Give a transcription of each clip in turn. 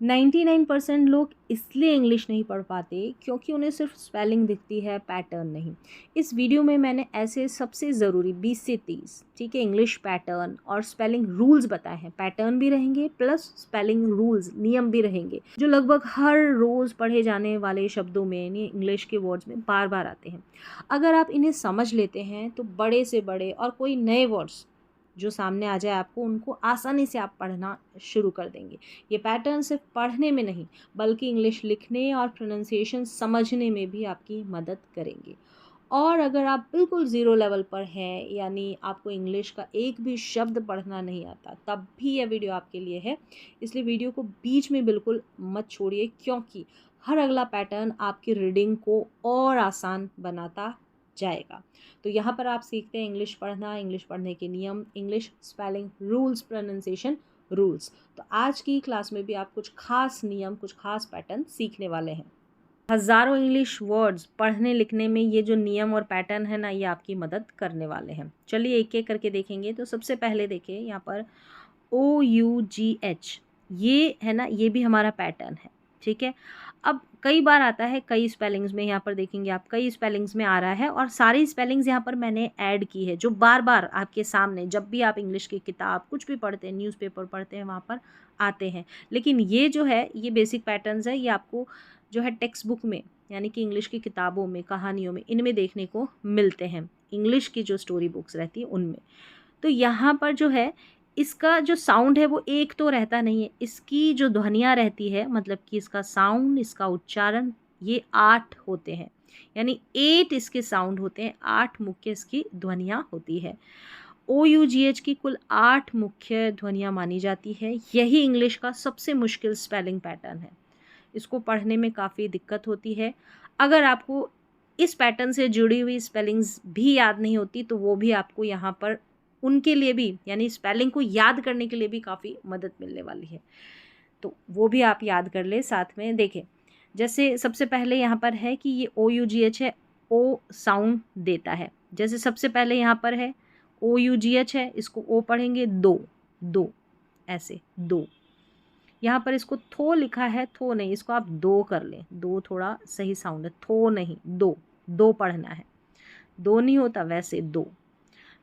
99% लोग इसलिए इंग्लिश नहीं पढ़ पाते क्योंकि उन्हें सिर्फ स्पेलिंग दिखती है, पैटर्न नहीं। इस वीडियो में मैंने ऐसे सबसे ज़रूरी 20 से 30 ठीक है इंग्लिश पैटर्न और स्पेलिंग रूल्स बताए हैं। पैटर्न भी रहेंगे प्लस स्पेलिंग रूल्स नियम भी रहेंगे जो लगभग हर रोज़ पढ़े जाने वाले शब्दों में यानी इंग्लिश के वर्ड्स में बार बार आते हैं। अगर आप इन्हें समझ लेते हैं तो बड़े से बड़े और कोई नए वर्ड्स जो सामने आ जाए आपको उनको आसानी से आप पढ़ना शुरू कर देंगे। ये पैटर्न सिर्फ पढ़ने में नहीं बल्कि इंग्लिश लिखने और प्रोनाउंसिएशन समझने में भी आपकी मदद करेंगे। और अगर आप बिल्कुल ज़ीरो लेवल पर हैं यानी आपको इंग्लिश का एक भी शब्द पढ़ना नहीं आता तब भी यह वीडियो आपके लिए है। इसलिए वीडियो को बीच में बिल्कुल मत छोड़िए क्योंकि हर अगला पैटर्न आपकी रीडिंग को और आसान बनाता जाएगा। तो यहाँ पर आप सीखते हैं इंग्लिश पढ़ना, इंग्लिश पढ़ने के नियम, English spelling rules, pronunciation rules. तो आज की क्लास में भी आप कुछ खास नियम, कुछ खास पैटर्न सीखने वाले हैं। हज़ारों इंग्लिश वर्ड्स पढ़ने लिखने में ये जो नियम और पैटर्न है ना, ये आपकी मदद करने वाले हैं। चलिए एक एक करके देखेंगे। तो सबसे पहले देखिए यहाँ पर OUGH, ये है ना, ये भी हमारा पैटर्न है। ठीक है, अब कई बार आता है कई स्पेलिंग्स में, यहाँ पर देखेंगे आप कई स्पेलिंग्स में आ रहा है और सारी स्पेलिंग्स यहाँ पर मैंने ऐड की है जो बार बार आपके सामने जब भी आप इंग्लिश की किताब कुछ भी पढ़ते हैं, न्यूज़पेपर पढ़ते हैं, वहाँ पर आते हैं। लेकिन ये जो है ये बेसिक पैटर्न्स है, ये आपको जो है टेक्स्ट बुक में यानी कि इंग्लिश की किताबों में, कहानियों में, इनमें देखने को मिलते हैं। इंग्लिश की जो स्टोरी बुक्स रहती है उनमें। तो यहाँ पर जो है इसका जो साउंड है वो एक तो रहता नहीं है, इसकी जो ध्वनियाँ रहती है मतलब कि इसका साउंड, इसका उच्चारण, ये 8 होते हैं। यानी 8 इसके साउंड होते हैं, 8 मुख्य इसकी ध्वनियाँ होती है। OUGH की कुल 8 मुख्य ध्वनियाँ मानी जाती है। यही इंग्लिश का सबसे मुश्किल स्पेलिंग पैटर्न है। इसको पढ़ने में काफ़ी दिक्कत होती है। अगर आपको इस पैटर्न से जुड़ी हुई स्पेलिंग्स भी याद नहीं होती तो वो भी आपको यहाँ पर उनके लिए भी यानी स्पेलिंग को याद करने के लिए भी काफ़ी मदद मिलने वाली है। तो वो भी आप याद कर ले साथ में। देखें जैसे सबसे पहले यहाँ पर है कि ये OUGH है, ओ साउंड देता है। जैसे सबसे पहले यहाँ पर है OUGH है, इसको ओ पढ़ेंगे दो, दो ऐसे दो। यहाँ पर इसको थो लिखा है, थो नहीं, इसको आप दो कर लें। दो थोड़ा सही साउंड है, थो नहीं, दो, दो पढ़ना है। दो नहीं होता वैसे दो,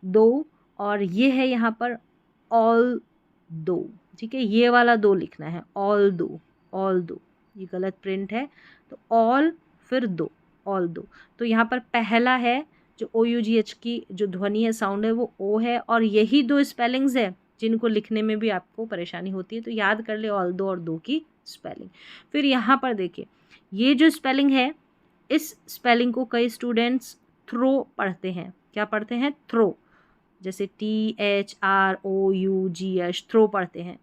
दो। और ये है यहाँ पर ऑल दो। ठीक है, ये वाला दो लिखना है, ऑल दो, ऑल दो। ये गलत प्रिंट है तो ऑल फिर दो, ऑल दो। तो यहाँ पर पहला है जो OUGH की जो ध्वनि है, साउंड है, वो ओ है। और यही दो स्पेलिंग्स है जिनको लिखने में भी आपको परेशानी होती है। तो याद कर ले ऑल दो और दो की स्पेलिंग। फिर यहाँ पर देखिए ये जो स्पेलिंग है, इस स्पेलिंग को कई स्टूडेंट्स थ्रो पढ़ते हैं। क्या पढ़ते हैं? थ्रो। जैसे THROUGH थ्रो पढ़ते हैं,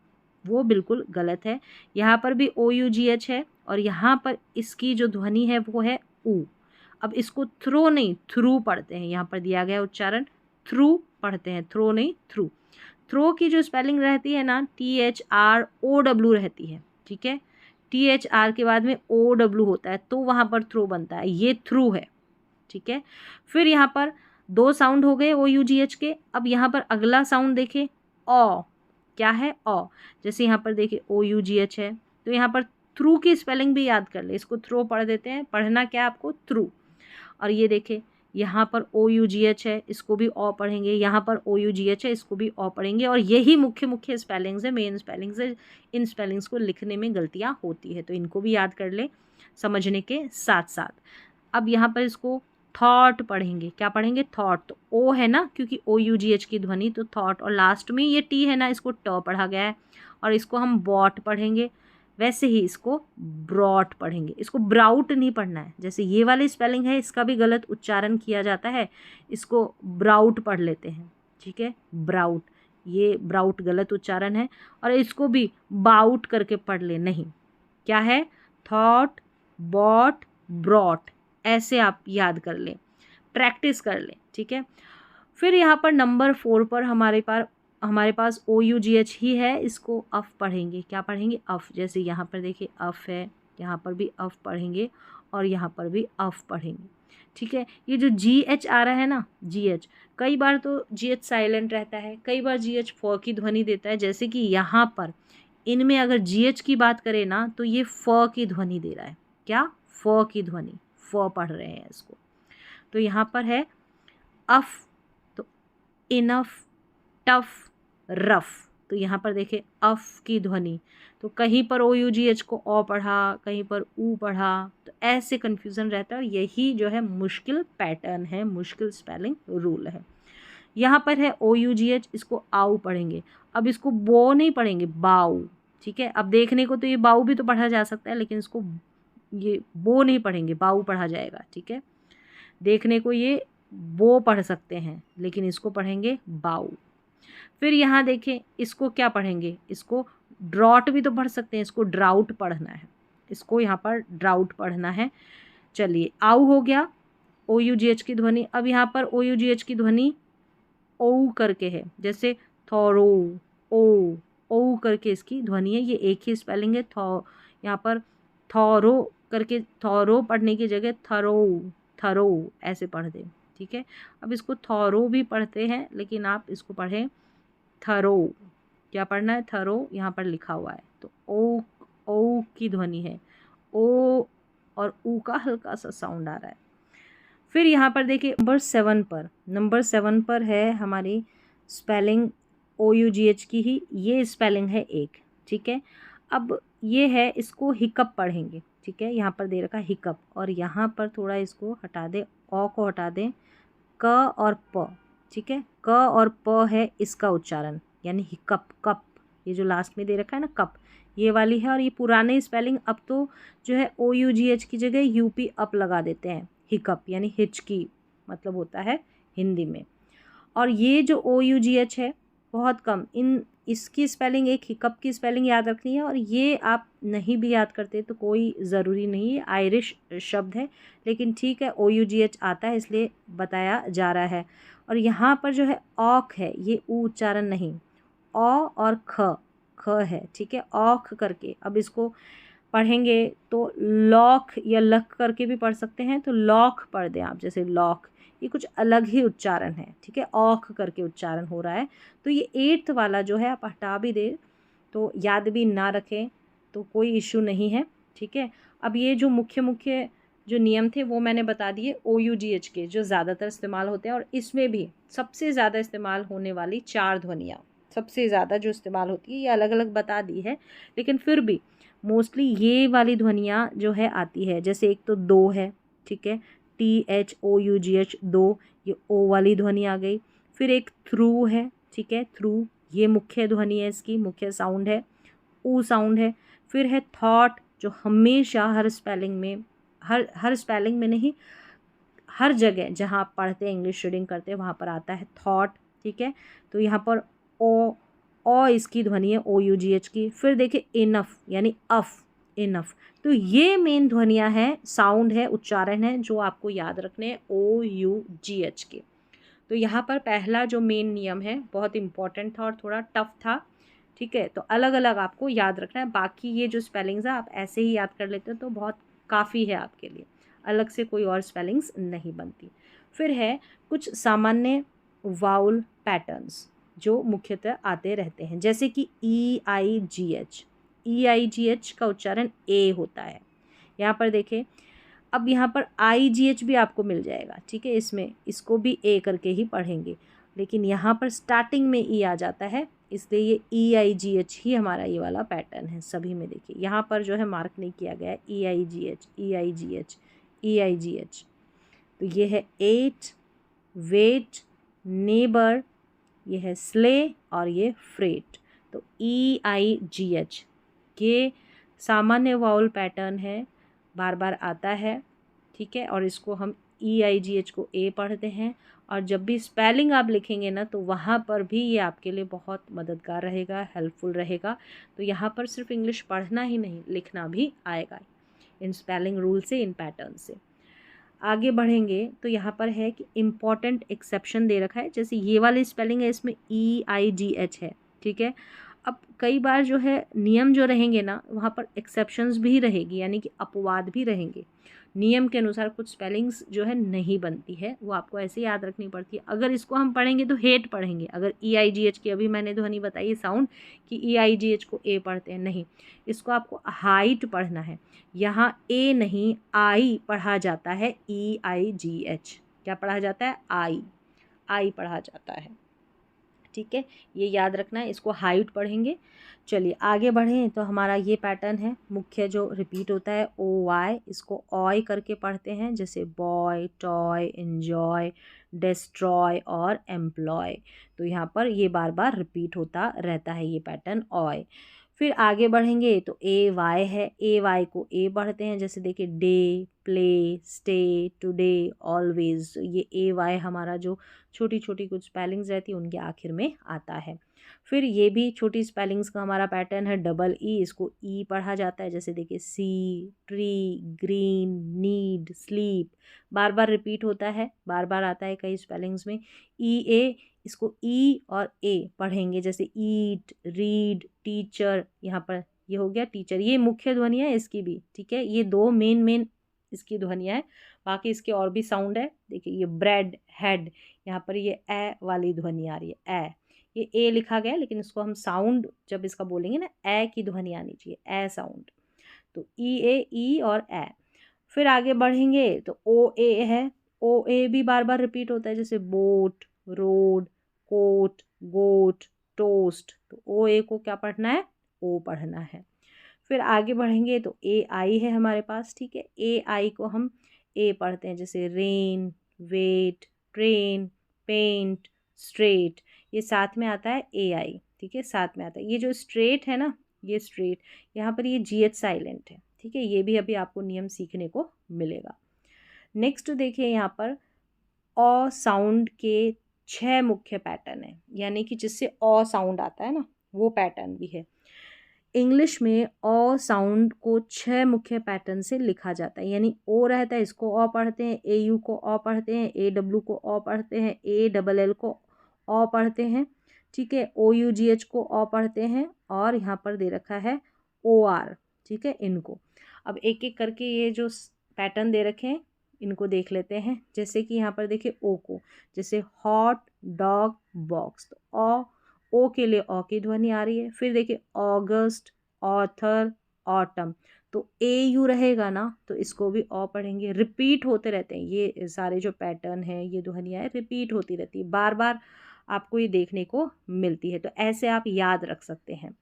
वो बिल्कुल गलत है। यहाँ पर भी OUGH है और यहाँ पर इसकी जो ध्वनि है वो है ऊ। अब इसको थ्रो नहीं थ्रू पढ़ते हैं। यहाँ पर दिया गया उच्चारण थ्रू पढ़ते हैं, थ्रो नहीं थ्रू। थ्रो की जो स्पेलिंग रहती है ना, THROW रहती है। ठीक है, THR के बाद में OW होता है तो वहाँ पर थ्रो बनता है, ये थ्रू है। ठीक है, फिर यहाँ पर दो साउंड हो गए OUGH के। अब यहाँ पर अगला साउंड देखें ओ, क्या है? ओ। जैसे यहाँ पर देखिए OUGH है तो यहाँ पर थ्रू की स्पेलिंग भी याद कर ले, इसको थ्रो पढ़ देते हैं, पढ़ना क्या आपको? थ्रू। और ये देखें यहाँ पर OUGH है, इसको भी ओ पढ़ेंगे। यहाँ पर OUGH है, इसको भी ओ पढ़ेंगे। और यही मुख्य मुख्य स्पेलिंग्स है, मेन स्पेलिंग्स है। इन स्पेलिंग्स को लिखने में गलतियाँ होती है तो इनको भी याद कर ले समझने के साथ साथ। अब यहाँ पर इसको थॉट पढ़ेंगे। क्या पढ़ेंगे? थॉट। तो ओ है ना, क्योंकि OUGH की ध्वनि, तो थॉट। और लास्ट में ये टी है ना, इसको ट पढ़ा गया है और इसको हम बॉट पढ़ेंगे। वैसे ही इसको ब्रॉट पढ़ेंगे। इसको ब्राउट नहीं पढ़ना है। जैसे ये वाली स्पेलिंग है इसका भी गलत उच्चारण किया जाता है, इसको ब्राउट पढ़ लेते हैं। ठीक है, ब्राउट, ये ब्राउट गलत उच्चारण है। और इसको भी बाउट करके पढ़ ले, नहीं, क्या है? थॉट, बॉट, ब्रॉट, ऐसे आप याद कर लें, प्रैक्टिस कर लें। ठीक है, फिर यहाँ पर नंबर 4 पर हमारे पास OUGH ही है, इसको अफ पढ़ेंगे। क्या पढ़ेंगे? अफ। जैसे यहाँ पर देखिए अफ है, यहाँ पर भी अफ पढ़ेंगे और यहाँ पर भी अफ पढ़ेंगे। ठीक है, ये जो GH आ रहा है ना, GH, कई बार तो GH साइलेंट रहता है, कई बार GH फ की ध्वनि देता है। जैसे कि यहाँ पर इनमें अगर GH की बात करें ना तो ये फ की ध्वनि दे रहा है। क्या? फ की ध्वनि, फ पढ़ रहे हैं इसको। तो यहाँ पर है अफ, तो इनफ, टफ, रफ। तो यहाँ पर देखें अफ की ध्वनि, तो कहीं पर OUGH को ओ पढ़ा, कहीं पर ऊ पढ़ा, तो ऐसे कन्फ्यूज़न रहता है। और यही जो है मुश्किल पैटर्न है, मुश्किल स्पेलिंग रूल है। यहाँ पर है OUGH, इसको आऊ पढ़ेंगे। अब इसको बो नहीं पढ़ेंगे, बाऊ। ठीक है, अब देखने को तो ये बाऊ भी तो पढ़ा जा सकता है, लेकिन इसको ये बो नहीं पढ़ेंगे, बाऊ पढ़ा जाएगा। ठीक है, देखने को ये बो पढ़ सकते हैं, लेकिन इसको पढ़ेंगे बाऊ। फिर यहाँ देखें, इसको क्या पढ़ेंगे? इसको ड्रॉट भी तो पढ़ सकते हैं, इसको ड्राउट पढ़ना है, इसको यहाँ पर ड्राउट पढ़ना है। चलिए, आऊ हो गया, OUGH की ध्वनि। अब यहाँ पर OUGH की ध्वनि ओ करके है, जैसे थोरो, ओ करके इसकी ध्वनि है। ये एक ही स्पेलिंग है। यहाँ पर थोरो करके, थोरो पढ़ने की जगह थरो ऐसे पढ़ दें। ठीक है, अब इसको थोरो भी पढ़ते हैं, लेकिन आप इसको पढ़ें थरो। क्या पढ़ना है? थरो, यहाँ पर लिखा हुआ है। तो ओ की ध्वनि है, ओ और ऊ का हल्का सा साउंड आ रहा है। फिर यहाँ पर देखिए नंबर 7 पर है हमारी स्पेलिंग OUGH की ही, ये स्पेलिंग है एक। ठीक है, अब ये है, इसको हिकअप पढ़ेंगे। ठीक है, यहाँ पर दे रखा है हिकअप, और यहाँ पर थोड़ा इसको हटा दें, ओ को हटा दें, क और प। ठीक है, क और प है इसका उच्चारण, यानी हिकअप, कप। ये जो लास्ट में दे रखा है ना कप, ये वाली है। और ये पुराने स्पेलिंग अब तो जो है OUGH की जगह UP अप लगा देते हैं। हिकअप यानी हिचकी मतलब होता है हिंदी में। और ये जो OUGH है बहुत कम, इसकी स्पेलिंग, एक हिकअप की स्पेलिंग याद रखनी है। और ये आप नहीं भी याद करते तो कोई ज़रूरी नहीं है, आयरिश शब्द है, लेकिन ठीक है OUGH आता है इसलिए बताया जा रहा है। और यहाँ पर जो है औख है, ये ऊ उच्चारण नहीं, औ और ख है। ठीक है, औख करके। अब इसको पढ़ेंगे तो लॉक या लक करके भी पढ़ सकते हैं, तो लॉक पढ़ दें आप, जैसे लॉक। ये कुछ अलग ही उच्चारण है। ठीक है, औख करके उच्चारण हो रहा है। तो ये 8th वाला जो है आप हटा भी दें, तो याद भी ना रखें तो कोई इशू नहीं है। ठीक है, अब ये जो मुख्य जो नियम थे वो मैंने बता दिए OUGH के, जो ज़्यादातर इस्तेमाल होते हैं। और इसमें भी सबसे ज़्यादा इस्तेमाल होने वाली 4 ध्वनियाँ, सबसे ज़्यादा जो इस्तेमाल होती है, ये अलग अलग बता दी है, लेकिन फिर भी मोस्टली ये वाली ध्वनियाँ जो है आती है। जैसे एक तो दो है, ठीक है, THOUGH, दो, ये ओ वाली ध्वनि आ गई। फिर एक थ्रू है, ठीक है, थ्रू, ये मुख्य ध्वनि है, इसकी मुख्य साउंड है, ऊ साउंड है। फिर है थॉट, जो हमेशा हर स्पेलिंग में, हर स्पेलिंग में नहीं, हर जगह जहाँ आप पढ़ते हैं, इंग्लिश रीडिंग करते हैं, वहाँ पर आता है थॉट। ठीक है, तो यहाँ पर ओ इसकी ध्वनि है OUGH की। फिर देखिए इनफ यानी अफ, इनफ। तो ये मेन ध्वनियाँ हैं, साउंड है, उच्चारण है, जो आपको याद रखने हैं OUGH के। तो यहाँ पर पहला जो मेन नियम है बहुत इंपॉर्टेंट था और थोड़ा टफ था। ठीक है, तो अलग अलग आपको याद रखना है। बाकी ये जो स्पेलिंग्स है आप ऐसे ही याद कर लेते हो तो बहुत काफ़ी है आपके लिए, अलग से कोई और स्पेलिंग्स नहीं बनती। फिर है कुछ सामान्य वाउल पैटर्न्स जो मुख्यतः आते रहते हैं, जैसे कि EIGH का उच्चारण ए होता है। यहाँ पर देखें, अब यहाँ पर IGH भी आपको मिल जाएगा। ठीक है, इसमें इसको भी ए करके ही पढ़ेंगे, लेकिन यहाँ पर स्टार्टिंग में ई आ जाता है, इसलिए ये EIGH ही हमारा ये वाला पैटर्न है सभी में। देखिए यहाँ पर जो है मार्क नहीं किया गया है, EIGH। तो ये है एट, वेट, नेबर, ये है स्ले और ये फ्रेट। तो EIGH ये सामान्य वाउल पैटर्न है, बार बार आता है। ठीक है, और इसको हम EIGH को ए पढ़ते हैं। और जब भी स्पेलिंग आप लिखेंगे ना, तो वहाँ पर भी ये आपके लिए बहुत मददगार रहेगा, हेल्पफुल रहेगा। तो यहाँ पर सिर्फ इंग्लिश पढ़ना ही नहीं, लिखना भी आएगा इन स्पेलिंग रूल से, इन पैटर्न से। आगे बढ़ेंगे तो यहाँ पर है कि इम्पॉर्टेंट एक्सेप्शन दे रखा है, जैसे ये वाली स्पेलिंग है, इसमें EIGH है। ठीक है, अब कई बार जो है नियम जो रहेंगे ना, वहाँ पर एक्सेप्शंस भी रहेगी, यानी कि अपवाद भी रहेंगे। नियम के अनुसार कुछ स्पेलिंग्स जो है नहीं बनती है, वो आपको ऐसे याद रखनी पड़ती है। अगर इसको हम पढ़ेंगे तो हेट पढ़ेंगे। अगर EIGH की अभी मैंने ध्वनि बताई साउंड कि EIGH को ए पढ़ते हैं, नहीं, इसको आपको हाइट पढ़ना है। यहाँ ए नहीं, आई पढ़ा जाता है, EIGH। क्या पढ़ा जाता है? आई पढ़ा जाता है। ठीक है, ये याद रखना है, इसको हाइट पढ़ेंगे। चलिए आगे बढ़ें तो हमारा ये पैटर्न है मुख्य जो रिपीट होता है, OY, इसको ऑय करके पढ़ते हैं, जैसे बॉय, टॉय, एन्जॉय, डिस्ट्रॉय और एम्प्लॉय। तो यहाँ पर ये बार बार रिपीट होता रहता है ये पैटर्न ऑय। फिर आगे बढ़ेंगे तो AY है, AY को ए पढ़ते हैं, जैसे देखिए day, play, stay, today, always. ये AY हमारा जो छोटी छोटी कुछ स्पेलिंग्स रहती है उनके आखिर में आता है। फिर ये भी छोटी स्पेलिंग्स का हमारा पैटर्न है, डबल ई, इसको ई पढ़ा जाता है, जैसे देखिए सी, ट्री, ग्रीन, नीड, स्लीप। बार बार रिपीट होता है, बार बार आता है कई स्पेलिंग्स में। EA, इसको ई और ए पढ़ेंगे, जैसे ईट, रीड, टीचर। यहाँ पर ये हो गया टीचर, ये मुख्य ध्वनियाँ है इसकी भी। ठीक है, ये दो मेन इसकी ध्वनियाँ है, बाकी इसके और भी साउंड है। देखिए ये ब्रेड, हेड, यहाँ पर ये ए वाली ध्वनि आ रही है, ए। ये ए लिखा गया है, लेकिन इसको हम साउंड जब इसका बोलेंगे ना, ए की ध्वनि आनी चाहिए, ए साउंड। तो EA, ई और ए। फिर आगे बढ़ेंगे तो OA है, OA भी बार बार रिपीट होता है, जैसे बोट, रोड, कोट, गोट, टोस्ट। तो OA को क्या पढ़ना है? ओ पढ़ना है। फिर आगे बढ़ेंगे तो AI है हमारे पास। ठीक है, AI को हम ए पढ़ते हैं, जैसे rain, wait, train, paint, straight. ये साथ में आता है AI। ठीक है, साथ में आता है। ये जो स्ट्रेट है ना, ये स्ट्रेट, यहाँ पर ये GH साइलेंट है। ठीक है, ये भी अभी आपको नियम सीखने को मिलेगा। नेक्स्ट देखिए यहाँ पर अ साउंड के 6 मुख्य पैटर्न है, यानी कि जिससे अ साउंड आता है ना, वो पैटर्न भी है। इंग्लिश में अ साउंड को 6 मुख्य पैटर्न से लिखा जाता है, यानी ओ रहता है, इसको अ पढ़ते हैं, AU को अ पढ़ते हैं, AW को अ पढ़ते हैं, ALL को अ पढ़ते हैं। ठीक है, OUGH को अ पढ़ते हैं, और यहाँ पर दे रखा है OR। ठीक है, इनको अब एक एक करके ये जो पैटर्न दे रखे हैं इनको देख लेते हैं। जैसे कि यहाँ पर देखिए ओ को, जैसे हॉट, डॉग, बॉक्स। तो ओ के लिए ओ की ध्वनि आ रही है। फिर देखिए ऑगस्ट, ऑथर, ऑटम। तो AU रहेगा ना, तो इसको भी ओ पढ़ेंगे। रिपीट होते रहते हैं ये सारे जो पैटर्न हैं, ये ध्वनियाँ रिपीट होती रहती है, बार बार आपको ये देखने को मिलती है। तो ऐसे आप याद रख सकते हैं।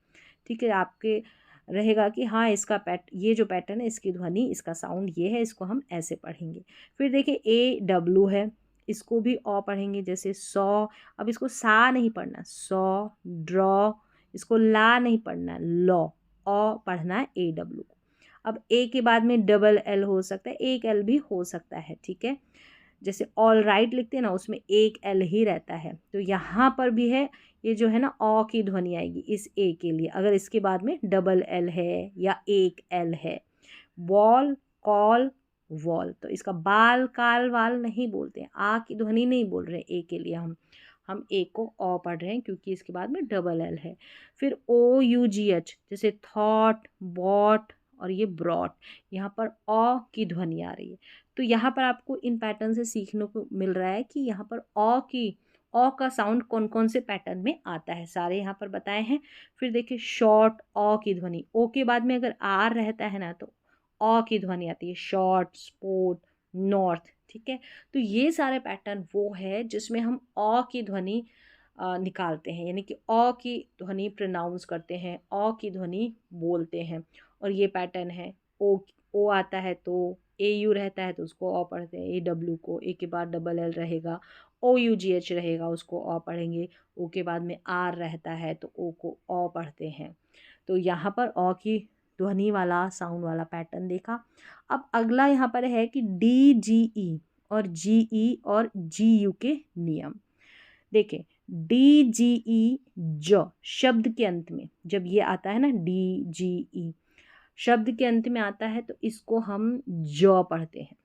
ठीक है, आपके रहेगा कि हाँ इसका ये जो पैटर्न है, इसकी ध्वनि, इसका साउंड ये है, इसको हम ऐसे पढ़ेंगे। फिर देखिए AW है, इसको भी अ पढ़ेंगे, जैसे सौ। अब इसको सा नहीं पढ़ना, सौ, ड्रॉ। इसको ला नहीं पढ़ना, लॉ। अ पढ़ना है AW को। अब ए के बाद में डबल एल हो सकता है, एक एल भी हो सकता है। ठीक है, जैसे ऑल राइट लिखते हैं ना, उसमें एक एल ही रहता है। तो यहाँ पर भी है, ये जो है ना अ की ध्वनि आएगी इस ए के लिए, अगर इसके बाद में डबल एल है या एक एल है। Ball, call, wall. तो इसका बाल, काल, वाल नहीं बोलते हैं, आ की ध्वनि नहीं बोल रहे हैं ए के लिए। हम ए को अ पढ़ रहे हैं क्योंकि इसके बाद में डबल एल है। फिर OUGH, जैसे थॉट, बॉट और ये ब्रॉट, यहाँ पर अ की ध्वनि आ रही है। तो यहाँ पर आपको इन पैटर्न से सीखने को मिल रहा है कि यहाँ पर अ का साउंड कौन कौन से पैटर्न में आता है, सारे यहाँ पर बताए हैं। फिर देखिए शॉर्ट, अ की ध्वनि, ओ के बाद में अगर आर रहता है ना, तो अ की ध्वनि आती है। Short, sport, north. ठीक है, तो ये सारे पैटर्न वो है जिसमें हम अ की ध्वनि निकालते हैं, यानी कि अ की ध्वनि प्रोनाउंस करते हैं, अ की ध्वनि बोलते हैं। और ये पैटर्न है, ओ आता है तो AU रहता है तो उसको अ पढ़ते हैं, AW को, ए के बाद डबल एल रहेगा, OUGH रहेगा, उसको अ पढ़ेंगे। ओ के बाद में आर रहता है तो ओ को अ पढ़ते हैं। तो यहाँ पर अ की ध्वनि वाला साउंड वाला पैटर्न देखा। अब अगला यहाँ पर है कि DGE और GE और GU के नियम। देखिए DGE, ज शब्द के अंत में जब ये आता है ना, DGE शब्द के अंत में आता है, तो इसको हम ज पढ़ते हैं।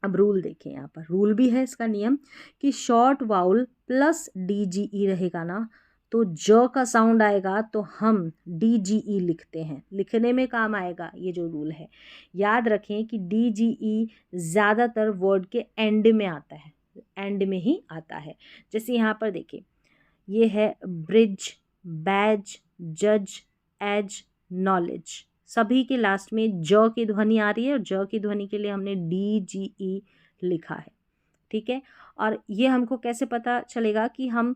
अब रूल देखें, यहाँ पर रूल भी है इसका नियम कि शॉर्ट वाउल प्लस DGE रहेगा ना, तो ज का साउंड आएगा तो हम DGE लिखते हैं, लिखने में काम आएगा ये जो रूल है। याद रखें कि DGE ज़्यादातर वर्ड के एंड में आता है, एंड में ही आता है। जैसे यहाँ पर देखिए, ये है ब्रिज, बैज, जज, एज, नॉलेज, सभी के लास्ट में ज की ध्वनि आ रही है और ज की ध्वनि के लिए हमने DGE लिखा है, ठीक है। और ये हमको कैसे पता चलेगा कि हम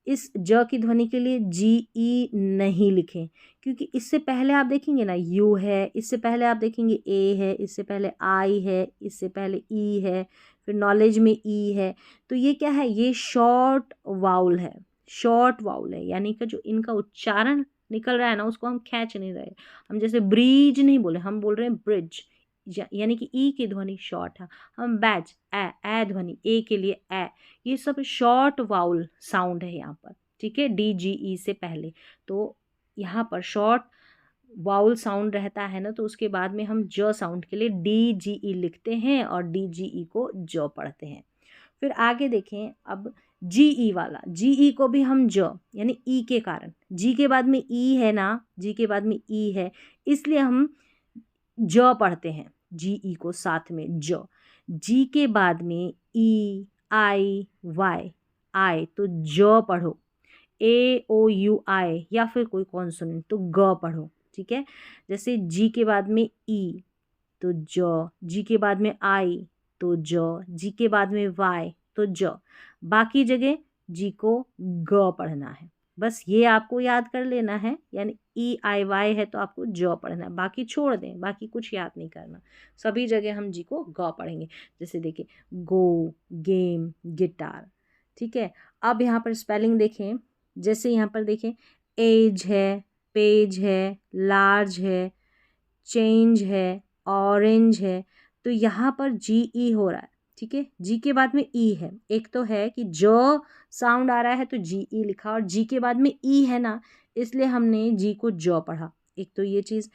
इस ज की ध्वनि के लिए GE नहीं लिखें, क्योंकि इससे पहले आप देखेंगे ना यू है, इससे पहले आप देखेंगे ए है, इससे पहले आई है, इससे पहले ई है, फिर नॉलेज में ई है। तो ये क्या है, ये शॉर्ट वाउल है, शॉर्ट वाउल है, यानी कि जो इनका उच्चारण निकल रहा है ना उसको हम खींच नहीं रहे। हम जैसे ब्रिज नहीं बोले, हम बोल रहे हैं ब्रिज, यानी कि ई की ध्वनि शॉर्ट है। हम बैच, ए ध्वनि, ए के लिए ए, ये सब शॉर्ट वाउल साउंड है यहाँ पर, ठीक है, DGE से पहले। तो यहाँ पर शॉर्ट वाउल साउंड रहता है ना, तो उसके बाद में हम ज साउंड के लिए DGE लिखते हैं और DGE को ज पढ़ते हैं। फिर आगे देखें, अब GE वाला, GE को भी हम ज यानी ई के कारण, जी के बाद में ई है ना, जी के बाद में ई है, इसलिए हम ज पढ़ते हैं, GE को साथ में ज। जी के बाद में EIY आए तो ज पढ़ो, AOUI या फिर कोई कॉन्सोनेंट तो ग पढ़ो, ठीक है। जैसे जी के बाद में ई तो ज, जी के बाद में आई तो ज, जी के बाद में वाई तो ज, बाकी जगह जी को ग पढ़ना है। बस ये आपको याद कर लेना है, यानी EIY है तो आपको ज पढ़ना है, बाकी छोड़ दें, बाकी कुछ याद नहीं करना, सभी जगह हम जी को ग पढ़ेंगे। जैसे देखिए, गो, गेम, गिटार, ठीक है। अब यहाँ पर स्पेलिंग देखें, जैसे यहाँ पर देखें, एज है, पेज है, लार्ज है, चेंज है, ऑरेंज है, तो यहाँ पर GE हो रहा है, ठीक है। जी के बाद में ई है, एक तो है कि जो साउंड आ रहा है तो GE लिखा, और जी के बाद में ई है ना, इसलिए हमने जी को ज पढ़ा, एक तो ये चीज़।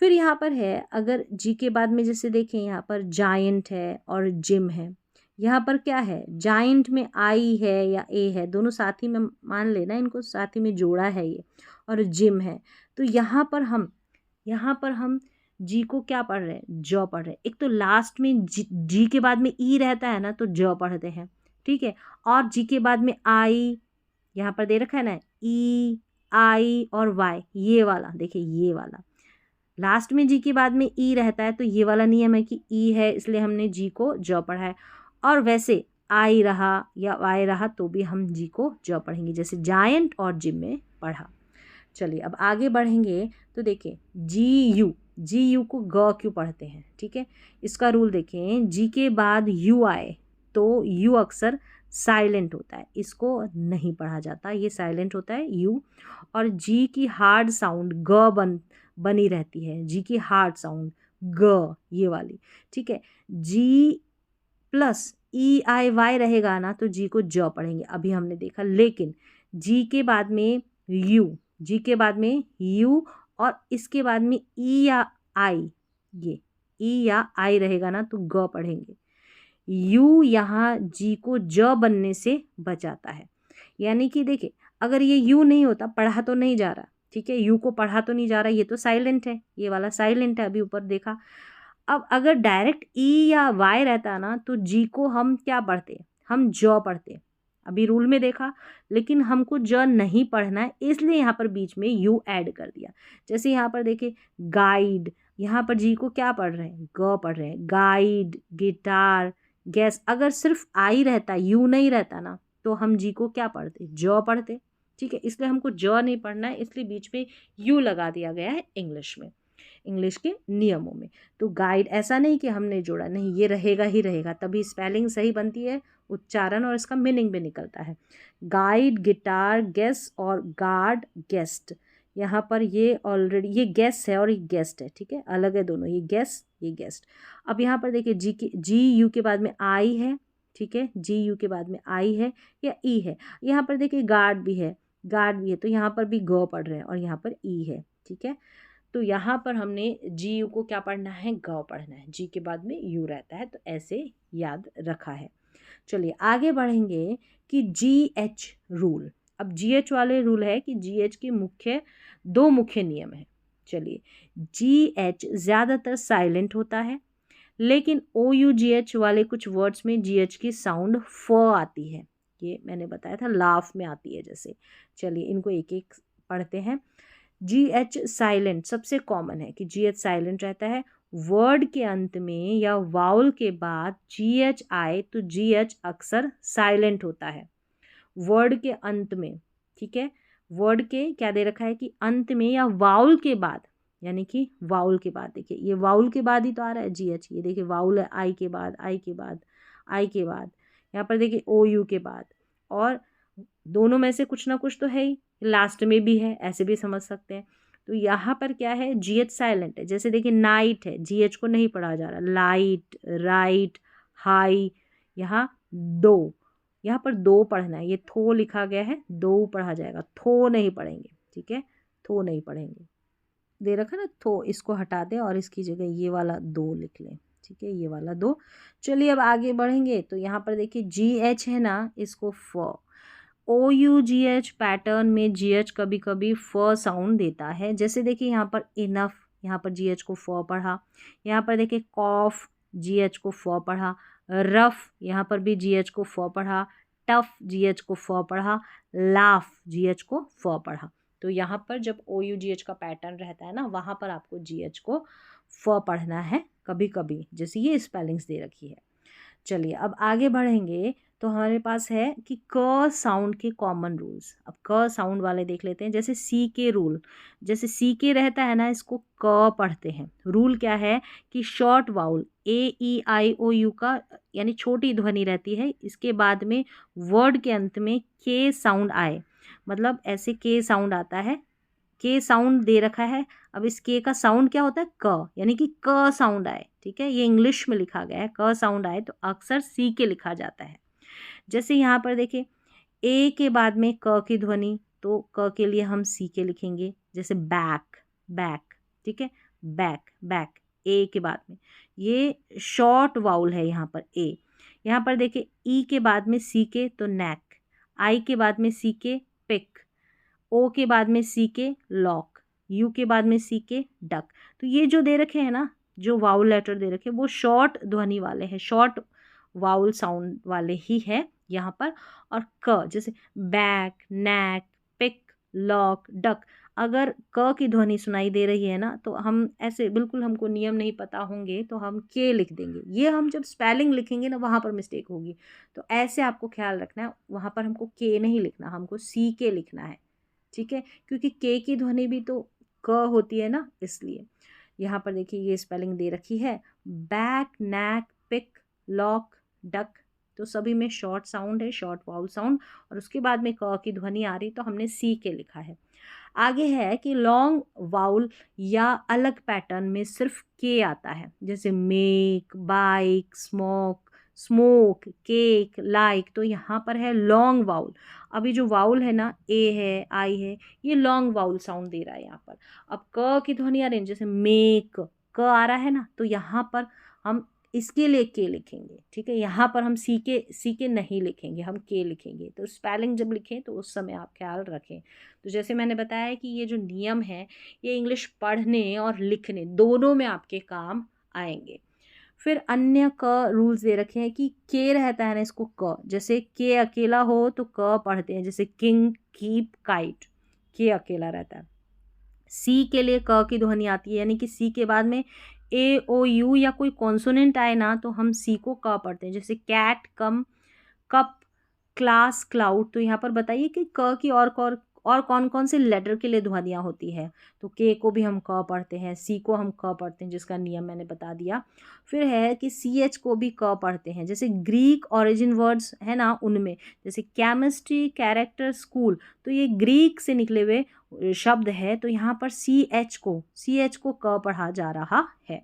फिर यहाँ पर है, अगर जी के बाद में जैसे देखें, यहाँ पर जायंट है और जिम है, यहाँ पर क्या है, जायंट में आई है या ए है, दोनों साथ ही में मान लेना, इनको साथ ही में जोड़ा है ये, और जिम है, तो यहाँ पर हम जी को क्या पढ़ रहे हैं, ज पढ़ रहे हैं। एक तो लास्ट में जी के बाद में ई रहता है ना, तो ज पढ़ते हैं, ठीक है। और जी के बाद में आई, यहाँ पर दे रखा है ना, EI और वाई, ये वाला देखिए, ये वाला लास्ट में जी के बाद में ई रहता है, तो ये वाला नियम है कि ई है, इसलिए हमने जी को ज पढ़ा है। और वैसे आई रहा या वाई रहा तो भी हम जी को ज पढ़ेंगे, जैसे जायंट और जिम में पढ़ा। चलिए अब आगे बढ़ेंगे, तो देखिए, GU को ग क्यों पढ़ते हैं, ठीक है। इसका रूल देखें, जी के बाद यू आए तो यू अक्सर साइलेंट होता है, इसको नहीं पढ़ा जाता, ये साइलेंट होता है यू। और जी की हार्ड साउंड ग बनी रहती है, जी की हार्ड साउंड ग, ये वाली, ठीक है। जी प्लस EIY रहेगा ना, तो जी को ज पढ़ेंगे, अभी हमने देखा। लेकिन जी के बाद में यू, जी के बाद में यू और इसके बाद में ई या आई, ये ई या आई रहेगा ना, तो ग पढ़ेंगे। यू यहाँ जी को ज बनने से बचाता है, यानी कि देखिए, अगर ये यू नहीं होता, पढ़ा तो नहीं जा रहा, ठीक है, यू को पढ़ा तो नहीं जा रहा, ये तो साइलेंट है, ये वाला साइलेंट है, अभी ऊपर देखा। अब अगर डायरेक्ट ई या वाई रहता ना, तो जी को हम क्या पढ़ते, हम ज पढ़ते, अभी रूल में देखा। लेकिन हमको ज नहीं पढ़ना है, इसलिए यहाँ पर बीच में यू ऐड कर दिया। जैसे यहाँ पर देखिए, गाइड, यहाँ पर जी को क्या पढ़ रहे हैं, ग पढ़ रहे हैं। गाइड, गिटार, गैस, अगर सिर्फ आई रहता, यू नहीं रहता ना, तो हम जी को क्या पढ़ते, ज पढ़ते, ठीक है। इसलिए हमको ज नहीं पढ़ना है, इसलिए बीच में यू लगा दिया गया है इंग्लिश में, इंग्लिश के नियमों में। तो गाइड ऐसा नहीं कि हमने जोड़ा, नहीं, ये रहेगा ही रहेगा, तभी स्पेलिंग सही बनती है, उच्चारण और इसका मीनिंग भी निकलता है। गाइड, गिटार, गेस और गार्ड, गेस्ट, यहाँ पर ये ऑलरेडी, ये गेस है और ये गेस्ट है, ठीक है, अलग है दोनों, ये गेस, ये गेस्ट। अब यहाँ पर देखिए, GU के बाद में आई है, ठीक है, GU के बाद में आई है या ई है। यहाँ पर देखिए, गार्ड भी है, गार्ड भी है, तो यहाँ पर भी ग पढ़ रहे हैं और यहाँ पर ई है, ठीक है। तो यहाँ पर हमने GU को क्या पढ़ना है, ग पढ़ना है, जी के बाद में यू रहता है, तो ऐसे याद रखा है। चलिए आगे बढ़ेंगे कि GH रूल। अब GH वाले रूल है कि GH के दो मुख्य नियम है। चलिए, GH ज़्यादातर साइलेंट होता है, लेकिन OUGH वाले कुछ वर्ड्स में GH की साउंड फ आती है। ये मैंने बताया था, लाफ में आती है जैसे। चलिए इनको एक एक पढ़ते हैं। GH साइलेंट सबसे कॉमन है कि GH साइलेंट रहता है। वर्ड के अंत में या वाउल के बाद GH आए तो GH अक्सर साइलेंट होता है वर्ड के अंत में। ठीक है, वर्ड के क्या दे रखा है कि अंत में या वाउल के बाद, यानी कि वाउल के बाद, देखिए ये वाउल के बाद ही तो आ रहा है GH। ये देखिए वाउल है, आई के बाद, आई के बाद, आई के बाद, यहाँ पर देखिए OU के बाद, और दोनों में से कुछ ना कुछ तो है ही, लास्ट में भी है, ऐसे भी समझ सकते हैं। तो यहाँ पर क्या है, GH साइलेंट है। जैसे देखिए नाइट है, GH को नहीं पढ़ा जा रहा। लाइट, राइट, हाई, यहाँ दो, यहाँ पर दो पढ़ना है। ये थो लिखा गया है, दो पढ़ा जाएगा, थो नहीं पढ़ेंगे। ठीक है, थो नहीं पढ़ेंगे, दे रखा ना थो, इसको हटा दें और इसकी जगह ये वाला दो लिख लें। ठीक है, ये वाला दो। चलिए अब आगे बढ़ेंगे तो यहाँ पर देखिए GH है ना, इसको फ। OUGH पैटर्न में GH कभी कभी फ साउंड देता है। जैसे देखिए यहाँ पर इनफ, यहाँ पर GH को फ पढ़ा। यहाँ पर देखिए कॉफ, GH को फ पढ़ा। रफ, यहाँ पर भी GH को फ पढ़ा। टफ, GH को फ पढ़ा। लाफ, GH को फ पढ़ा। तो यहाँ पर जब OUGH का पैटर्न रहता है ना, वहाँ पर आपको GH को फ पढ़ना है कभी कभी, जैसे ये स्पेलिंग्स दे रखी है। चलिए अब आगे बढ़ेंगे तो हमारे पास है कि क साउंड के कॉमन रूल्स। अब क साउंड वाले देख लेते हैं। जैसे सी के रूल, जैसे सी के रहता है ना, इसको क पढ़ते हैं। रूल क्या है कि शॉर्ट वाउल AEIOU का, यानी छोटी ध्वनि रहती है, इसके बाद में वर्ड के अंत में के साउंड आए, मतलब ऐसे के साउंड आता है, के साउंड दे रखा है। अब इस के का साउंड क्या होता है, क, यानी कि क साउंड आए। ठीक है, ये इंग्लिश में लिखा गया है, क साउंड आए तो अक्सर सी के लिखा जाता है। जैसे यहाँ पर देखिए ए के बाद में क की ध्वनि, तो क के लिए हम सी के लिखेंगे। जैसे बैक, बैक, ठीक है, बैक, बैक, ए के बाद में ये शॉर्ट वाउल है यहाँ पर ए। यहाँ पर देखिए ई के बाद में सी के तो नेक, आई के बाद में सी के पिक, ओ के बाद में सी के लॉक, यू के बाद में सी के डक। तो ये जो दे रखे हैं ना, जो वाउल लेटर दे रखे हैं, वो शॉर्ट ध्वनि वाले हैं, शॉर्ट वाउल साउंड वाले ही है यहाँ पर। और क, जैसे बैक, नेक, पिक, लॉक, डक, अगर क की ध्वनि सुनाई दे रही है ना, तो हम ऐसे बिल्कुल, हमको नियम नहीं पता होंगे तो हम के लिख देंगे। ये हम जब स्पेलिंग लिखेंगे ना, वहाँ पर मिस्टेक होगी। तो ऐसे आपको ख्याल रखना है, वहाँ पर हमको के नहीं लिखना, हमको सी के लिखना है। ठीक है, क्योंकि के की ध्वनि भी तो क होती है ना, इसलिए। यहाँ पर देखिए ये स्पेलिंग दे रखी है, बैक, नेक, पिक, लॉक, डक, तो सभी में शॉर्ट साउंड है, शॉर्ट वाउल साउंड, और उसके बाद में क की ध्वनि आ रही तो हमने सी के लिखा है। आगे है कि लॉन्ग वाउल या अलग पैटर्न में सिर्फ के आता है। जैसे make, bike, smoke, smoke, cake, like, तो यहाँ पर है लॉन्ग वाउल। अभी जो वाउल है ना, ए है, आई है, ये लॉन्ग वाउल साउंड दे रहा है यहाँ पर। अब क की ध्वनि आ रही है, जैसे मेक, क आ रहा है ना, तो यहाँ पर हम इसके लिए के लिखेंगे। ठीक है, यहाँ पर हम सी के नहीं लिखेंगे, हम के लिखेंगे। तो स्पेलिंग जब लिखें तो उस समय आप ख्याल रखें। तो जैसे मैंने बताया कि ये जो नियम है, ये इंग्लिश पढ़ने और लिखने दोनों में आपके काम आएंगे। फिर अन्य क रूल्स दे रखे हैं कि के रहता है ना, इसको क, जैसे के अकेला हो तो क पढ़ते हैं। जैसे किंग, कीप, काइट, के अकेला रहता है। सी के लिए क की ध्वनि आती है, यानी कि सी के बाद में AOU या कोई कॉन्सोनेंट आए ना, तो हम सी को क पढ़ते हैं। जैसे कैट, कम, कप, क्लास, क्लाउड। तो यहाँ पर बताइए कि क की और कौन कौन से लेटर के लिए ध्वनियाँ होती है। तो के को भी हम क पढ़ते हैं, सी को हम क पढ़ते हैं, जिसका नियम मैंने बता दिया। फिर है कि CH को भी क पढ़ते हैं। जैसे ग्रीक ओरिजिन वर्ड्स है ना, उनमें जैसे केमिस्ट्री, कैरेक्टर, स्कूल, तो ये ग्रीक से निकले हुए शब्द है, तो यहाँ पर CH को क पढ़ा जा रहा है।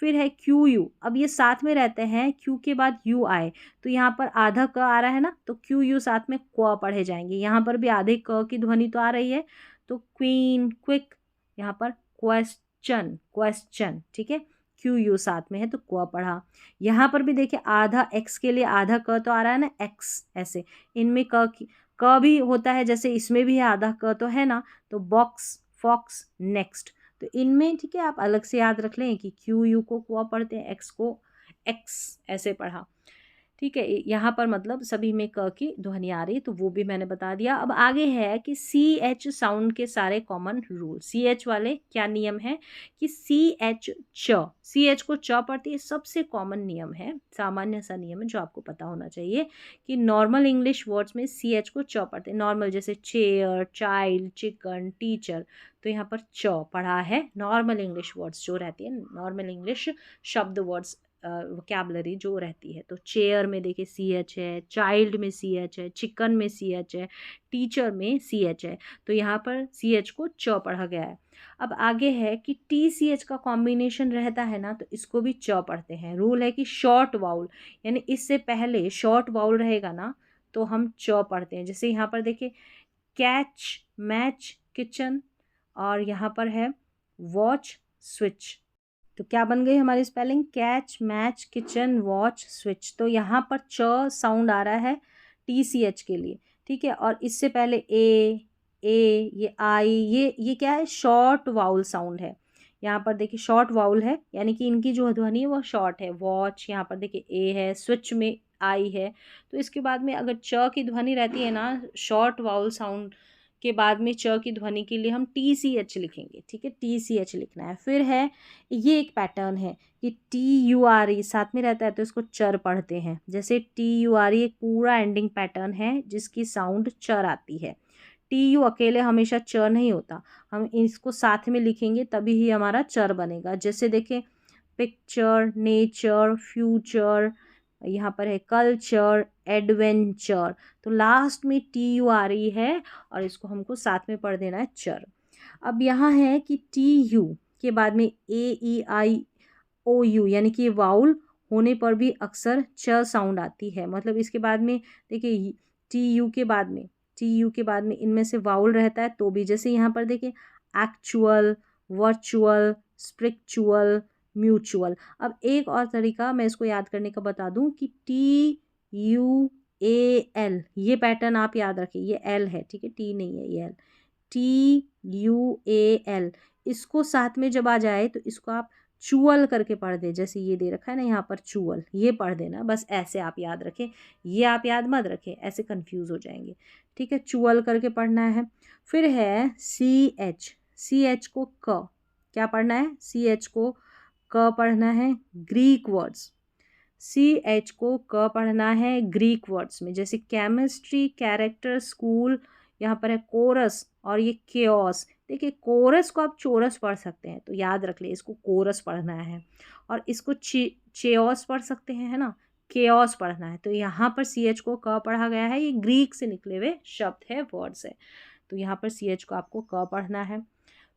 फिर है QU, अब ये साथ में रहते हैं, Q के बाद U आए तो यहाँ पर आधा क आ रहा है ना, तो QU साथ में क्व पढ़े जाएंगे। यहाँ पर भी आधे क की ध्वनि तो आ रही है, तो क्वीन, क्विक, यहाँ पर क्वेश्चन, क्वेश्चन, ठीक है, QU साथ में है तो क्व पढ़ा। यहाँ पर भी देखिए आधा X के लिए आधा क तो आ रहा है ना, X, ऐसे इनमें क की क भी होता है, जैसे इसमें भी है आधा क तो है ना, तो बॉक्स, फॉक्स, नेक्स्ट। तो इनमें ठीक है आप अलग से याद रख लें कि क्यू यू को क्वा पढ़ते हैं, एक्स को एक्स ऐसे पढ़ा। ठीक है, यहाँ पर मतलब सभी में क की ध्वनि आ रही, तो वो भी मैंने बता दिया। अब आगे है कि सी एच साउंड के सारे कॉमन रूल। सी एच वाले क्या नियम है कि सी एच को च पढ़ती है, सबसे कॉमन नियम है, सामान्य सा नियम है जो आपको पता होना चाहिए कि नॉर्मल इंग्लिश वर्ड्स में सी एच को च पढ़ते हैं। नॉर्मल जैसे चेयर, चाइल्ड, चिकन, टीचर, तो यहाँ पर च पढ़ा है। नॉर्मल इंग्लिश वर्ड्स जो रहती है, नॉर्मल इंग्लिश शब्द वर्ड्स वोकैबुलरी जो रहती है, तो चेयर में देखिए सी एच है, चाइल्ड में सी एच है, चिकन में सी एच है, टीचर में सी एच है, तो यहाँ पर सी एच को च पढ़ा गया है। अब आगे है कि टी सी एच का कॉम्बिनेशन रहता है ना, तो इसको भी च पढ़ते हैं। रूल है कि शॉर्ट वाउल, यानी इससे पहले शॉर्ट वाउल रहेगा ना तो हम च पढ़ते हैं। जैसे यहाँ पर देखिए कैच, मैच, किचन, और यहाँ पर है वॉच, स्विच। तो क्या बन गई हमारी spelling, catch, match, kitchen, watch, switch. तो यहाँ पर च साउंड आ रहा है टी सी एच के लिए, ठीक है। और इससे पहले ए, ये आई, ये क्या है, शॉर्ट वाउल साउंड है। यहाँ पर देखिए शॉर्ट वाउल है, यानी कि इनकी जो ध्वनि है वो शॉर्ट है। वॉच, यहाँ पर देखिए ए है, स्विच में आई है। तो इसके बाद में अगर च की ध्वनि रहती है ना, शॉर्ट वाउल साउंड के बाद में च की ध्वनि के लिए हम टी सी एच लिखेंगे, ठीक है, टी सी एच लिखना है। फिर है ये एक पैटर्न है कि टी यू आर ई साथ में रहता है तो इसको चर पढ़ते हैं। जैसे टी यू आर ई एक पूरा एंडिंग पैटर्न है जिसकी साउंड चर आती है। टी यू अकेले हमेशा चर नहीं होता, हम इसको साथ में लिखेंगे तभी ही हमारा चर बनेगा। जैसे देखें पिक्चर, नेचर, फ्यूचर, यहाँ पर है कल्चर, एडवेंचर, तो लास्ट में टी यू आ रही है और इसको हमको साथ में पढ़ देना है चर। अब यहाँ है कि टी यू के बाद में ए ई आई ओ यू, यानी कि वाउल होने पर भी अक्सर च साउंड आती है। मतलब इसके बाद में देखिए टी यू के बाद में इनमें से वाउल रहता है तो भी, जैसे यहाँ पर देखिए एक्चुअल, वर्चुअल, स्पिरिचुअल, म्यूचुअल। अब एक और तरीका मैं इसको याद करने का बता दूं कि टी यू ए एल, ये पैटर्न आप याद रखिए, ये एल है, ठीक है, टी नहीं है, ये L, T U A L. इसको साथ में जब आ जाए तो इसको आप चुअल करके पढ़ दे। जैसे ये दे रखा है ना यहाँ पर चुअल, ये पढ़ देना, बस ऐसे आप याद रखें, ये आप याद मत रखें, ऐसे कंफ्यूज हो जाएंगे, ठीक है, चुअल करके पढ़ना है। फिर है सी एच को क, क्या पढ़ना है, सी एच को क पढ़ना है ग्रीक वर्ड्स। सी एच को क पढ़ना है ग्रीक वर्ड्स में, जैसे केमिस्ट्री, कैरेक्टर, स्कूल, यहाँ पर है कोरस और ये केओस। देखिए कोरस को आप चोरस पढ़ सकते हैं, तो याद रख ले इसको कोरस पढ़ना है। और इसको चेओस पढ़ सकते हैं, है ना, केओस पढ़ना है। तो यहाँ पर सी एच को क पढ़ा गया है, ये ग्रीक से निकले हुए शब्द है, वर्ड्स है, तो यहाँ पर सी एच को आपको क पढ़ना है।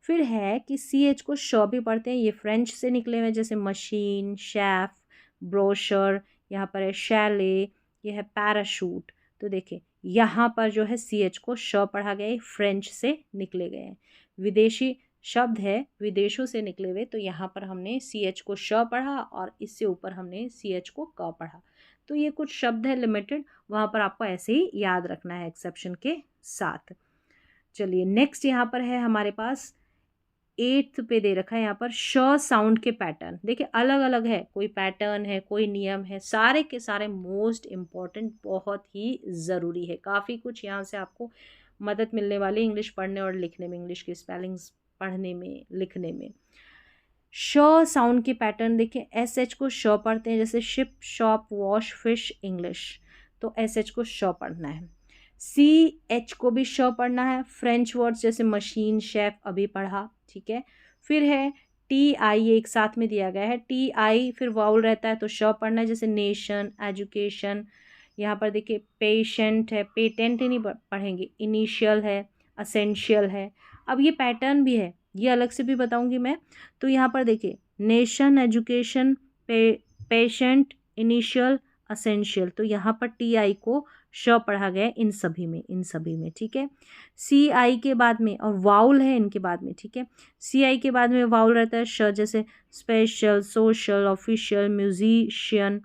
फिर है कि सी एच को श भी पढ़ते हैं, ये फ्रेंच से निकले हुए, जैसे मशीन, शेफ, ब्रोशर, यहाँ पर है शैले, ये है पैराशूट। तो देखिए यहाँ पर जो है सी एच को श पढ़ा गया है, फ्रेंच से निकले गए हैं, विदेशी शब्द है, विदेशों से निकले हुए, तो यहाँ पर हमने सी एच को श पढ़ा और इससे ऊपर हमने सी एच को क पढ़ा। तो ये कुछ शब्द है लिमिटेड, वहाँ पर आपको ऐसे ही याद रखना है एक्सेप्शन के साथ। चलिए नेक्स्ट यहाँ पर है हमारे पास 8th पे दे रखा है यहाँ पर श साउंड के पैटर्न। देखिए अलग अलग है, कोई पैटर्न है, कोई नियम है, सारे के सारे मोस्ट इम्पॉर्टेंट, बहुत ही ज़रूरी है। काफ़ी कुछ यहाँ से आपको मदद मिलने वाली इंग्लिश पढ़ने और लिखने में, इंग्लिश की स्पेलिंग्स पढ़ने में, लिखने में। श साउंड के पैटर्न देखिए, एस एच को श पढ़ते हैं, जैसे ship, shop, wash, fish, English, तो एस एच को श पढ़ना है। सी एच को भी श पढ़ना है, फ्रेंच वर्ड्स जैसे मशीन, शेफ अभी पढ़ा, ठीक है। फिर है टी आई, एक साथ में दिया गया है, टी आई फिर वाउल रहता है तो श पढ़ना है, जैसे नेशन, एजुकेशन, यहाँ पर देखिए पेशेंट है, पेटेंट ही नहीं पढ़ेंगे, इनिशियल है, असेंशियल है। अब ये पैटर्न भी है, ये अलग से भी बताऊंगी मैं। तो यहाँ पर देखिए nation, education, patient, initial, essential, तो यहाँ पर टी आई को श पढ़ा गया है इन सभी में, ठीक है। सी आई के बाद में और वाउल है इनके बाद में, ठीक है। सी आई के बाद में वाउल रहता है श, जैसे special, social, official, musician,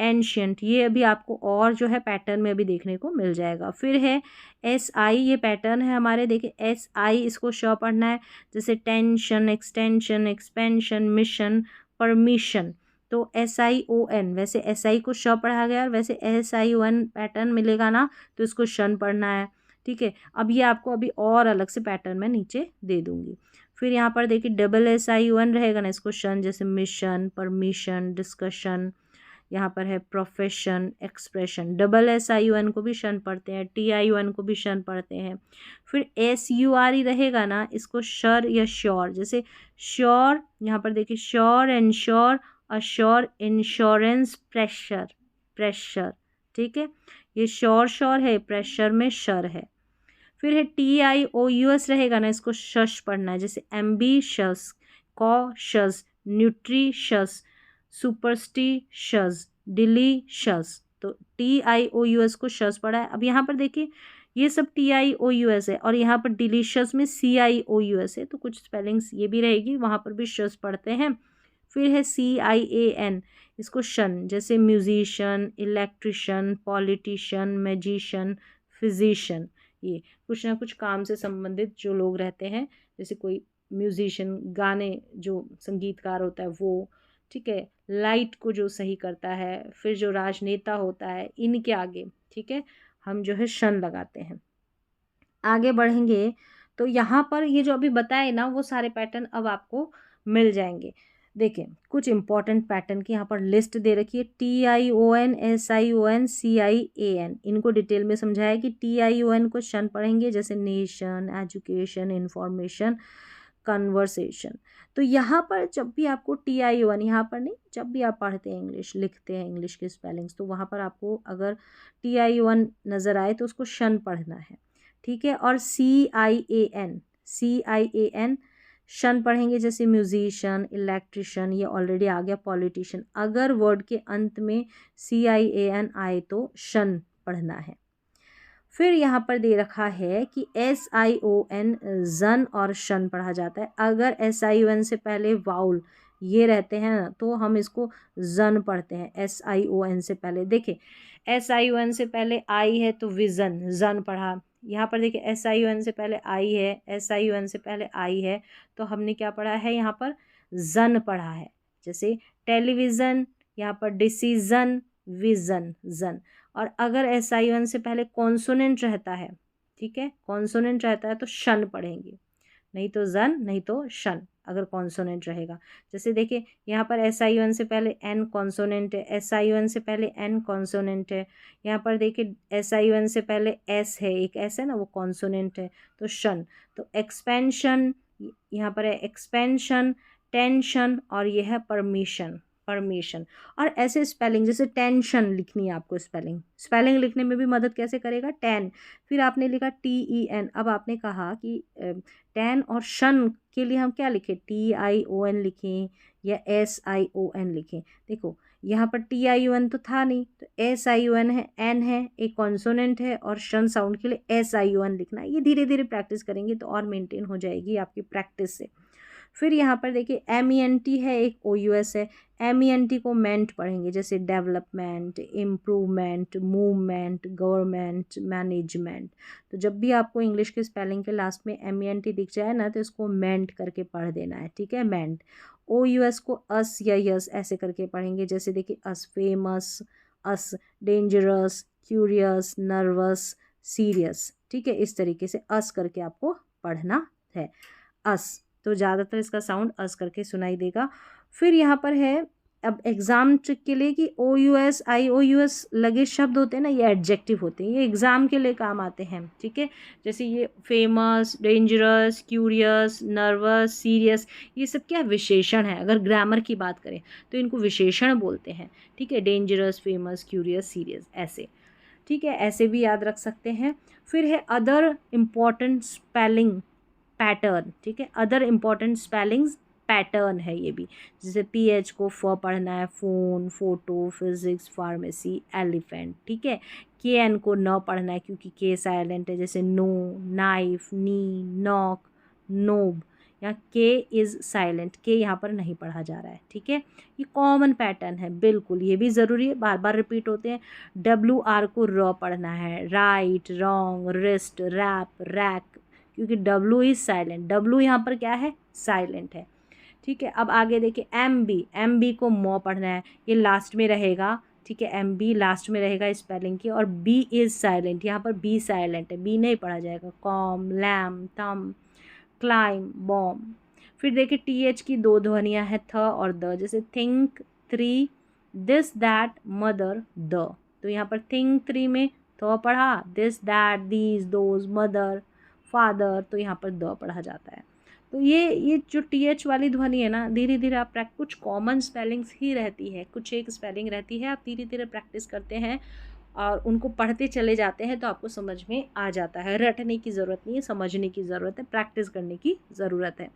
ancient, ये अभी आपको और जो है पैटर्न में अभी देखने को मिल जाएगा। फिर है एस आई, ये पैटर्न है हमारे, देखिए एस आई, इसको श पढ़ना है, जैसे tension, extension, expansion, mission, permission. तो एस आई ओ एन, वैसे एस आई को श पढ़ा गया और वैसे S I O N pattern मिलेगा ना, तो इसको शन पढ़ना है। ठीक है, अब ये आपको अभी और अलग से पैटर्न में नीचे दे दूंगी। फिर यहाँ पर देखिए double S I O N रहेगा ना, इसको शन, जैसे मिशन, परमिशन, डिस्कशन। यहाँ पर है profession, expression. Double S I O N को भी शन पढ़ते हैं, टी आई ओ एन को भी शन पढ़ते हैं। फिर एस यू आर ई रहेगा ना, इसको शर या श्योर, जैसे श्योर, यहाँ पर देखिए sure, ensure, assure, insurance, pressure, pressure. ठीक है, ये श्योर श्योर है, प्रेशर में शर है। फिर है T I O U S रहेगा ना, इसको शश पढ़ना है, जैसे ambitious, cautious, nutritious, superstitious, delicious. तो T I O U S को शस पढ़ा है। अब यहाँ पर देखिए ये सब T I O U S है और यहाँ पर डिलीशियस में सी आई ओ यू एस है, तो कुछ स्पेलिंग्स ये भी रहेगी, वहाँ पर भी शस पढ़ते हैं। फिर है सी आई ए एन, इसको शन, जैसे musician, electrician, politician, magician, physician. ये कुछ ना कुछ काम से संबंधित जो लोग रहते हैं, जैसे कोई म्यूजिशियन, गाने जो संगीतकार होता है वो, ठीक है, लाइट को जो सही करता है, फिर जो राजनेता होता है, इनके आगे, ठीक है, हम जो है शन लगाते हैं। आगे बढ़ेंगे तो यहाँ पर ये जो अभी बताए ना, वो सारे पैटर्न अब आपको मिल जाएंगे। देखें कुछ इंपॉर्टेंट पैटर्न की यहाँ पर लिस्ट दे रखी है, T I O N, S I O N, C I A N. इनको डिटेल में समझाया कि टी आई ओ एन को शन पढ़ेंगे, जैसे नेशन, एजुकेशन, इंफॉर्मेशन, कन्वर्सेशन। तो यहाँ पर जब भी आपको टी आई ओ एन, यहाँ पर नहीं, जब भी आप पढ़ते हैं इंग्लिश, लिखते हैं इंग्लिश के स्पेलिंग्स, तो वहाँ पर आपको अगर टी आई ओ एन नज़र आए तो उसको शन पढ़ना है। ठीक है, और सी I A N, C I A N शन पढ़ेंगे, जैसे म्यूजिशियन, इलेक्ट्रिशियन, ये ऑलरेडी आ गया, पॉलिटिशियन। अगर वर्ड के अंत में सी आई ए एन आए तो शन पढ़ना है। फिर यहाँ पर दे रखा है कि एस आई ओ एन जन और शन पढ़ा जाता है। अगर एस आई ओ एन से पहले वाउल ये रहते हैं ना, तो हम इसको जन पढ़ते हैं, एस आई ओ एन से पहले। देखिए एस आई ओ एन से पहले आई है तो विजन, जन पढ़ा। यहाँ पर देखिए एस आई ओ एन से पहले आई है, एस आई ओ एन से पहले आई है, तो हमने क्या पढ़ा है, यहाँ पर जन पढ़ा है। जैसे टेलीविज़न, यहाँ पर डिसीजन, विज़न, जन। और अगर एस आई ओ एन से पहले कॉन्सोनेंट रहता है, ठीक है, कॉन्सोनेंट रहता है तो शन पढ़ेंगे, नहीं तो जन, नहीं तो शन, अगर कॉन्सोनेंट रहेगा। जैसे देखिए यहाँ पर एस आई ओ एन से पहले एन कॉन्सोनेंट है, एस आई ओ एन से पहले एन कॉन्सोनेंट है। यहाँ पर देखिए एस आई ओ एन से पहले एस है, एक एस है ना, वो कॉन्सोनेंट है, तो शन। तो एक्सपेंशन, यहाँ पर है एक्सपेंशन, टेंशन, और यह है परमिशन, परमिशन। और ऐसे स्पेलिंग, जैसे टेंशन लिखनी है आपको, स्पेलिंग, स्पेलिंग लिखने में भी मदद कैसे करेगा, टेन, फिर आपने लिखा टी ई एन। अब आपने कहा कि टेन और शन के लिए हम क्या लिखें, टी आई ओ एन लिखें या एस आई ओ एन लिखें। देखो यहाँ पर टी आई ओ एन तो था नहीं, तो एस आई ओ एन है, एन है, एक कॉन्सोनेंट है, और शन साउंड के लिए एस आई ओ एन लिखना है। ये धीरे धीरे प्रैक्टिस करेंगे तो और मेंटेन हो जाएगी आपकी प्रैक्टिस से। फिर यहाँ पर देखिए एम ई एन टी है, एक ओ यू एस है। एम ई एन टी को मेंट पढ़ेंगे, जैसे development, improvement, movement, government, management. तो जब भी आपको इंग्लिश के स्पेलिंग के लास्ट में एम ई एन टी दिख जाए ना, तो इसको मेंट करके पढ़ देना है, ठीक है, मेंट। ओ यू एस को अस या यस ऐसे करके पढ़ेंगे, जैसे देखिए अस फेमस, अस डेंजरस, क्यूरियस, नर्वस, सीरियस। ठीक है, इस तरीके से अस करके आपको पढ़ना है, अस। तो ज़्यादातर इसका साउंड अस करके सुनाई देगा। फिर यहाँ पर है अब एग्ज़ाम ट्रिक के लिए कि ओ U S, I O U S लगे शब्द होते हैं ना, ये एडजेक्टिव होते हैं, ये एग्ज़ाम के लिए काम आते हैं, ठीक है। जैसे ये famous, dangerous, curious, nervous, serious, ये सब क्या विशेषण है। अगर ग्रामर की बात करें तो इनको विशेषण बोलते हैं, ठीक है, डेंजरस, फेमस, क्यूरियस, सीरियस, ऐसे, ठीक है, ऐसे भी याद रख सकते हैं। फिर है अदर इम्पॉर्टेंट स्पेलिंग पैटर्न, ठीक है, अदर इम्पॉर्टेंट स्पेलिंग्स पैटर्न है ये भी। जैसे पी एच को फ पढ़ना है, phone, photo, physics, pharmacy, elephant, ठीक है। के एन को न पढ़ना है क्योंकि के साइलेंट है, जैसे नो, नाइफ, नी, नॉक, नोब, यहाँ के इज़ साइलेंट, के यहाँ पर नहीं पढ़ा जा रहा है, ठीक है। ये कॉमन पैटर्न है, बिल्कुल ये भी ज़रूरी है, बार बार रिपीट होते हैं। WR को र पढ़ना है, write, wrong, wrist, wrap, rack, क्योंकि W इज़ साइलेंट, W यहाँ पर क्या है, साइलेंट है, ठीक है। अब आगे देखिए MB को मो पढ़ना है, ये लास्ट में रहेगा, ठीक है। MB लास्ट में रहेगा स्पेलिंग की, और B इज़ साइलेंट, यहाँ पर B साइलेंट है, B नहीं पढ़ा जाएगा। कॉम, लैम, थम, क्लाइम, बॉम। फिर देखिए TH की दो ध्वनियाँ हैं, थ और द, जैसे think, three, this, that, mother, the. तो यहाँ पर थिंक थ्री में थ पढ़ा, this, that, these, those, mother, father, तो यहाँ पर द पढ़ा जाता है। तो ये जो TH वाली ध्वनि है ना, धीरे धीरे आप कुछ कॉमन स्पेलिंग्स ही रहती है, कुछ एक स्पेलिंग रहती है, आप धीरे धीरे प्रैक्टिस करते हैं और उनको पढ़ते चले जाते हैं तो आपको समझ में आ जाता है। रटने की ज़रूरत नहीं है, समझने की ज़रूरत है, प्रैक्टिस करने की ज़रूरत है।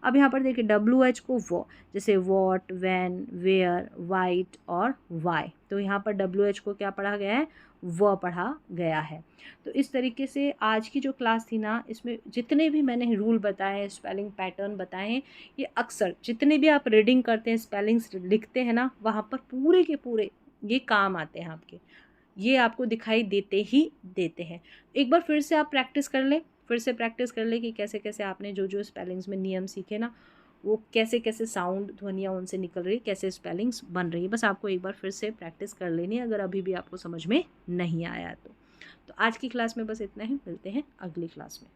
अब यहाँ पर देखिए WH को वो, जैसे वॉट, वैन, वेयर, वाइट और वाई, तो यहाँ पर WH को क्या पढ़ा गया है, व पढ़ा गया है। तो इस तरीके से आज की जो क्लास थी ना, इसमें जितने भी मैंने रूल बताए, स्पेलिंग पैटर्न बताए, ये अक्सर जितने भी आप रीडिंग करते हैं, स्पेलिंग्स लिखते हैं ना, वहाँ पर पूरे के पूरे ये काम आते हैं आपके, ये आपको दिखाई देते ही देते हैं। एक बार फिर से आप प्रैक्टिस कर लें, फिर से प्रैक्टिस कर लें कि कैसे कैसे आपने जो जो स्पेलिंग्स में नियम सीखे ना, वो कैसे कैसे साउंड, ध्वनियाँ उनसे निकल रही, कैसे स्पेलिंग्स बन रही है। बस आपको एक बार फिर से प्रैक्टिस कर लेनी है, अगर अभी भी आपको समझ में नहीं आया तो आज की क्लास में बस इतना ही, मिलते हैं अगली क्लास में।